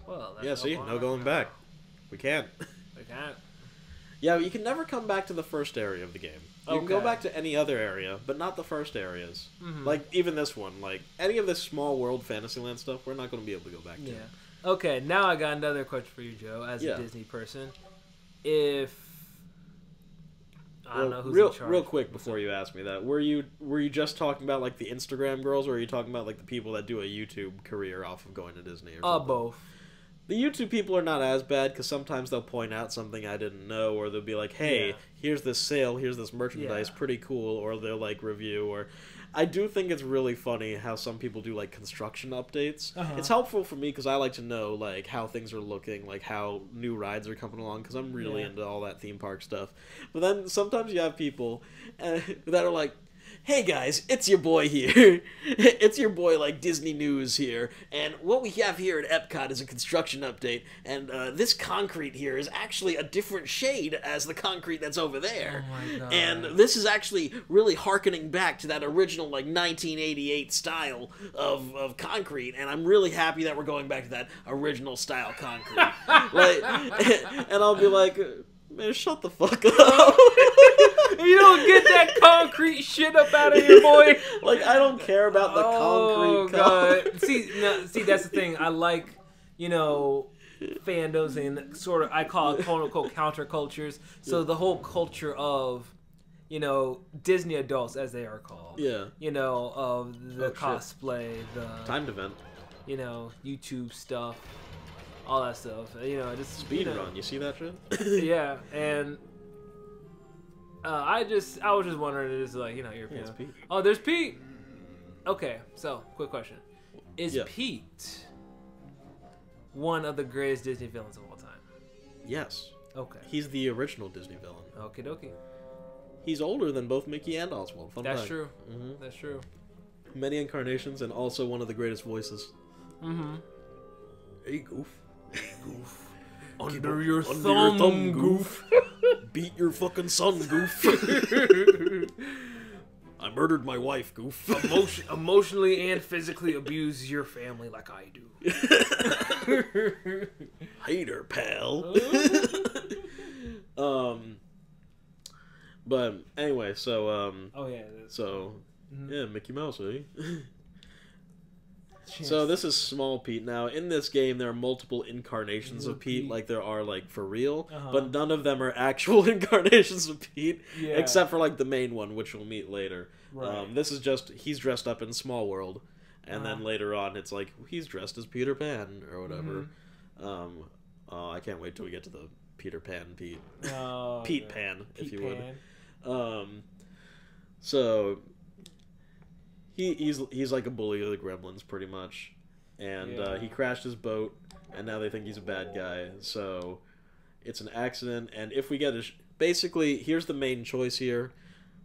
Well, yeah, see, no going back. We can't. We can't. Yeah, you can never come back to the first area of the game. You can go back to any other area, but not the first areas. Like, even this one. Like, any of this small world Fantasyland stuff, we're not going to be able to go back to. Yeah. Okay, now I got another question for you, Joe, as a Disney person. If... I don't know who's in charge. Real quick before you ask me that, were you just talking about, like, the Instagram girls, or are you talking about, like, the people that do a YouTube career off of going to Disney or something? Both. The YouTube people are not as bad, because sometimes they'll point out something I didn't know, or they'll be like, hey, here's this sale, here's this merchandise, pretty cool, or they'll, like, review, or... I do think it's really funny how some people do, like, construction updates. It's helpful for me, because I like to know, like, how things are looking, like, how new rides are coming along, because I'm really into all that theme park stuff. But then sometimes you have people that are like, hey guys, it's your boy here. It's your boy, like, Disney News here. And what we have here at Epcot is a construction update. And this concrete here is actually a different shade as the concrete that's over there. Oh my God. And this is actually really hearkening back to that original, like, 1988 style of concrete. And I'm really happy that we're going back to that original style concrete. Like, and I'll be like... Man, shut the fuck up. You don't get that concrete shit up out of here, boy. Like, I don't care about the concrete. God. See, that's the thing. I like, you know, fandoms and sort of, I call it quote-unquote countercultures. So the whole culture of, you know, Disney adults, as they are called. Yeah. You know, of the cosplay, the... Timed event. You know, YouTube stuff. All that stuff, you know, just speed run. You see that shit? Yeah, and I was just wondering, it's like, you know, you're Pete. Oh, there's Pete. Okay, so quick question: is Pete one of the greatest Disney villains of all time? Yes. Okay. He's the original Disney villain. Okie dokie. He's older than both Mickey and Oswald. Fun That's fact. true. That's true. Many incarnations and also one of the greatest voices. Hey, Goof. Goof. Under your thumb, Goof. Beat your fucking son, Goof. I murdered my wife, Goof. Emotionally and physically abuse your family like I do. Hater, pal. But anyway, so yeah, Mickey Mouse, eh? So this is small Pete. Now, in this game, there are multiple incarnations of Pete, like there are, like, for real, but none of them are actual incarnations of Pete, except for, like, the main one, which we'll meet later. Right. This is just, he's dressed up in Small World, and then later on, it's like, he's dressed as Peter Pan, or whatever. I can't wait till we get to the Peter Pan Pete. Pete Pan, if you would. So... He's like a bully of the Gremlins, pretty much, and he crashed his boat, and now they think he's a bad guy. So it's an accident, and if we get basically, here's the main choice here: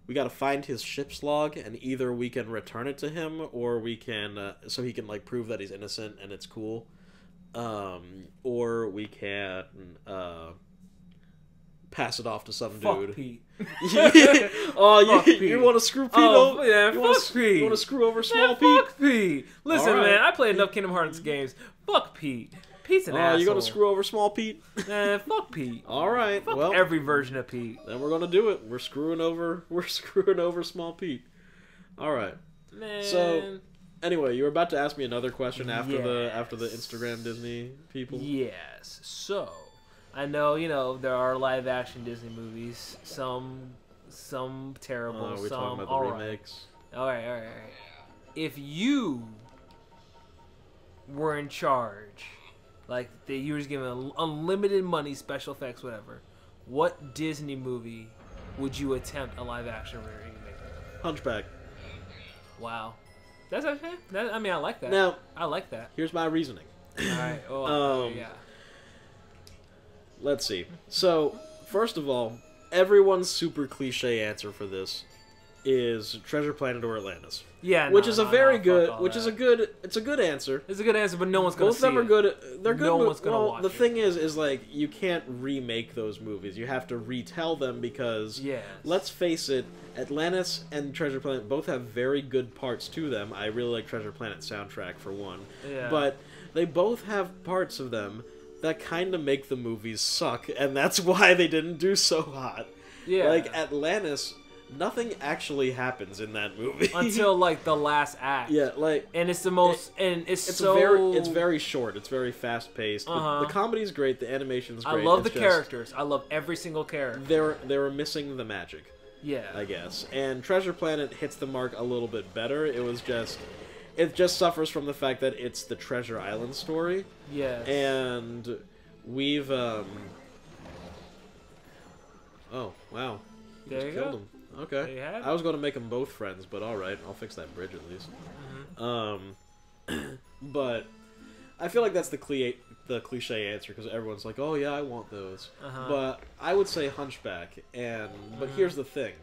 we got to find his ship's log, and either we can return it to him, or we can so he can, like, prove that he's innocent and it's cool, or we can pass it off to some dude. Pete. Oh, you want to screw Pete over? Yeah, you Pete. You want to screw over small Pete? Fuck Pete. Listen, man, I play enough Kingdom Hearts games. Fuck Pete. Pete's an asshole. You gonna screw over small Pete? Fuck Pete. All right. Fuck well, every version of Pete. Then we're gonna do it. We're screwing over small Pete. All right. Man. So, anyway, you were about to ask me another question after the Instagram Disney people. Yes. So, I know, you know, there are live action Disney movies. Some terrible. We're some talking about the remakes. All right. If you were in charge, like you were just given unlimited money, special effects, whatever, what Disney movie would you attempt a live action remake of? Hunchback. Wow. That's okay. I mean, I like that. Now, I like that. Here's my reasoning. All right. Oh, yeah. Let's see. So, first of all, everyone's super cliche answer for this is Treasure Planet or Atlantis. Yeah, which is a very good. Which is a good. It's a good answer. It's a good answer, but no one's gonna see it. Both of them are good. They're good. No one's gonna watch it. The thing is like you can't remake those movies. You have to retell them because let's face it, Atlantis and Treasure Planet both have very good parts to them. I really like Treasure Planet soundtrack for one, but they both have parts of them that kind of make the movies suck, and that's why they didn't do so hot. Yeah, like Atlantis. Nothing actually happens in that movie until like the last act. Yeah, like, and it's the most, and it's so it's very short. It's very fast paced. The comedy's great. The animation's great. I love the characters. I love every single character. They were missing the magic. Yeah, I guess. And Treasure Planet hits the mark a little bit better. It just suffers from the fact that it's the Treasure Island story. Yes. And we've oh wow, there you killed him. Okay. I was going to make them both friends, but alright, I'll fix that bridge at least. But I feel like that's the cliche answer, because everyone's like, oh yeah, I want those. But I would say Hunchback, but here's the thing,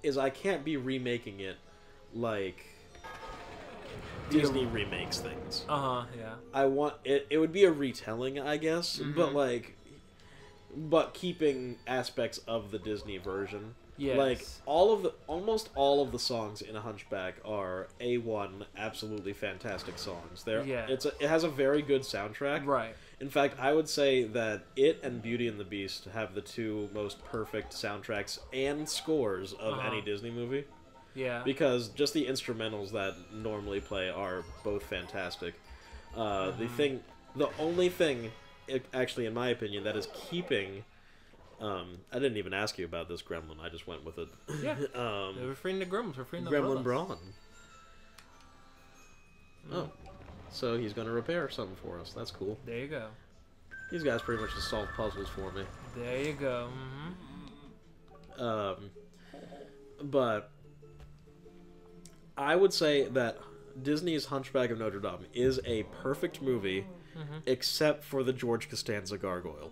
is I can't be remaking it like Disney remakes things. Yeah. I want it would be a retelling, I guess, but keeping aspects of the Disney version. Yes. Like almost all of the songs in a Hunchback are A1, absolutely fantastic songs. It has a very good soundtrack. Right. In fact, I would say that it and Beauty and the Beast have the two most perfect soundtracks and scores of any Disney movie. Yeah. Because just the instrumentals that normally play are both fantastic. The only thing, actually, in my opinion, that is keeping. I didn't even ask you about this gremlin. I just went with it. Yeah. We're freeing the gremlins. We're freeing the gremlin brawn. Oh, so he's going to repair something for us. That's cool. There you go. These guys pretty much just solve puzzles for me. There you go. But I would say that Disney's Hunchback of Notre Dame is a perfect movie, except for the George Costanza gargoyle.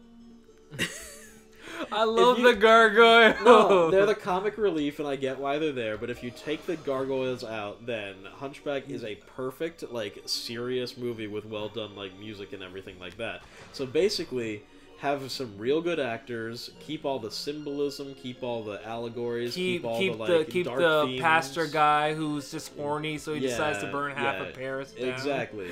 I love the gargoyle. No, they're the comic relief, and I get why they're there. But if you take the gargoyles out, then Hunchback is a perfect, like, serious movie with well done, like, music and everything like that. So basically, have some real good actors, keep all the symbolism, keep all the allegories, keep all the dark themes. Pastor guy who's just horny, so he decides to burn half of Paris down. Exactly.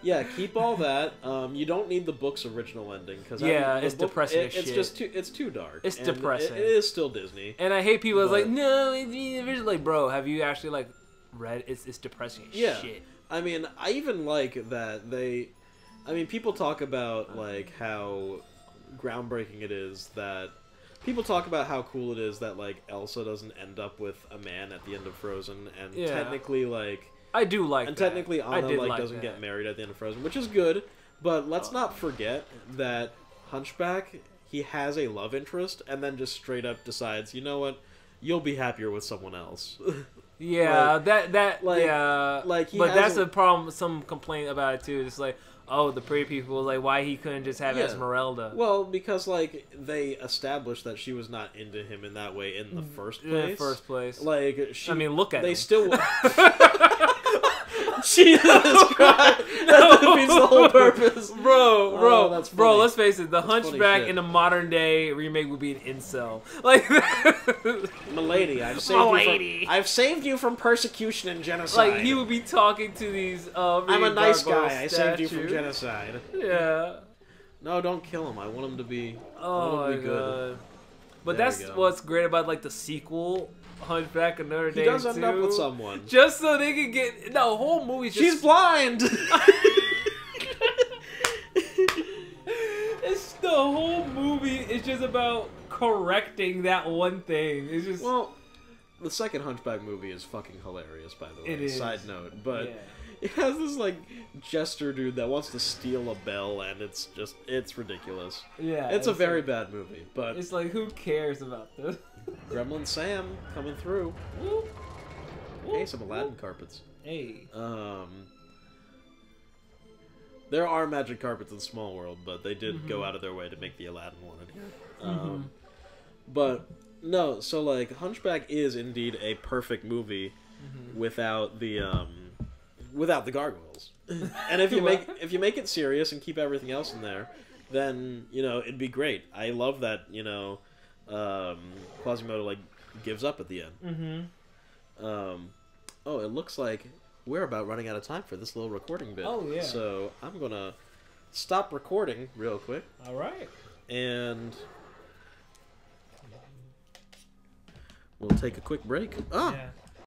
Yeah, keep all that. You don't need the book's original ending, because it's depressing as shit. It's too dark. It's depressing. It is still Disney. And I hate people that's like, no, it's like, bro, have you actually like read? It's depressing as shit. I mean, I even like that they. I mean, people talk about, like, how groundbreaking it is that... People talk about how cool it is that, like, Elsa doesn't end up with a man at the end of Frozen, and technically, like... I do like and technically Anna, like, doesn't get married at the end of Frozen, which is good, but let's not forget that Hunchback, he has a love interest, and then just straight up decides, you know what, you'll be happier with someone else. Yeah, but that's a problem, some complaint about it, too. It's like... Oh, the pretty people, like, why he couldn't just have Esmeralda? Well, because, like, they established that she was not into him in that way in the first place. In the first place. Like, I mean, look at they him. Still... Jesus Christ! That defeats the whole purpose. Bro, let's face it, the Hunchback in a modern day remake would be an incel. Like, Milady, I've saved you from persecution and genocide. Like, he would be talking to these I'm a nice guy, statues. I saved you from genocide. Yeah. No, don't kill him. I want him to be, good. God. But that's what's great about, like, the sequel, Hunchback of Notre Dame. He does end up with someone. Just so they can get... The whole movie's just... She's blind! It's the whole movie is just about correcting that one thing. It's just... Well, the second Hunchback movie is fucking hilarious, by the way. It is. Side note. But it has this, like, jester dude that wants to steal a bell, and it's ridiculous. Yeah. It's a very bad movie, but... It's like, who cares about this? Gremlin Sam coming through. Woo. Hey, some Aladdin carpets. Hey. There are magic carpets in Small World, but they did go out of their way to make the Aladdin one in here. But No, so like Hunchback is indeed a perfect movie without the gargoyles. And if you make it serious and keep everything else in there, then it'd be great. I love that Quasimodo like gives up at the end. Oh, it looks like we're about running out of time for this little recording bit. Oh yeah. So I'm gonna stop recording real quick. All right. And we'll take a quick break. Oh, yeah.